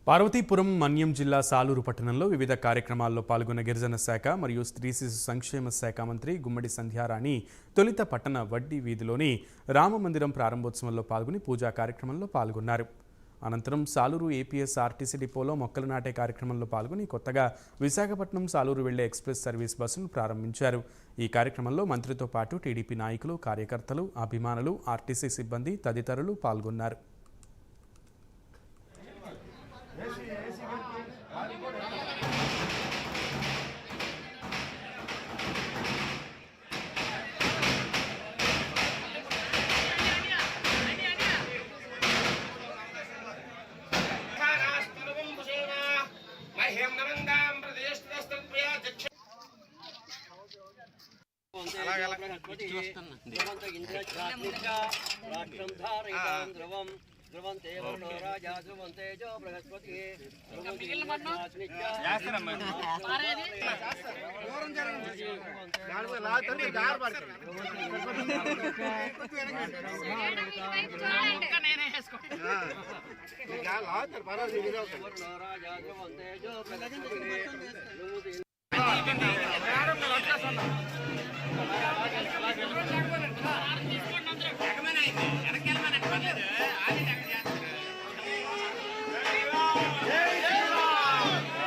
పార్వతీపురం మన్యం జిల్లా సాలూరు పట్టణంలో వివిధ కార్యక్రమాల్లో పాల్గొన్న గిరిజన శాఖ మరియు స్త్రీ శిశు సంక్షేమ శాఖ మంత్రి గుమ్మడి సంధ్యారాణి తొలిత పట్టణ వడ్డీ వీధిలోని రామమందిరం ప్రారంభోత్సవంలో పాల్గొని పూజా కార్యక్రమంలో పాల్గొన్నారు. అనంతరం సాలూరు ఏపీఎస్ ఆర్టీసీ డిపోలో మొక్కలు నాటే కార్యక్రమంలో పాల్గొని కొత్తగా విశాఖపట్నం సాలూరు వెళ్లే ఎక్స్ప్రెస్ సర్వీస్ బస్సును ప్రారంభించారు. ఈ కార్యక్రమంలో మంత్రితో పాటు టీడీపీ నాయకులు, కార్యకర్తలు, అభిమానులు, ఆర్టీసీ సిబ్బంది తదితరులు పాల్గొన్నారు. వెనకెళ్ళమని పర్లేదు.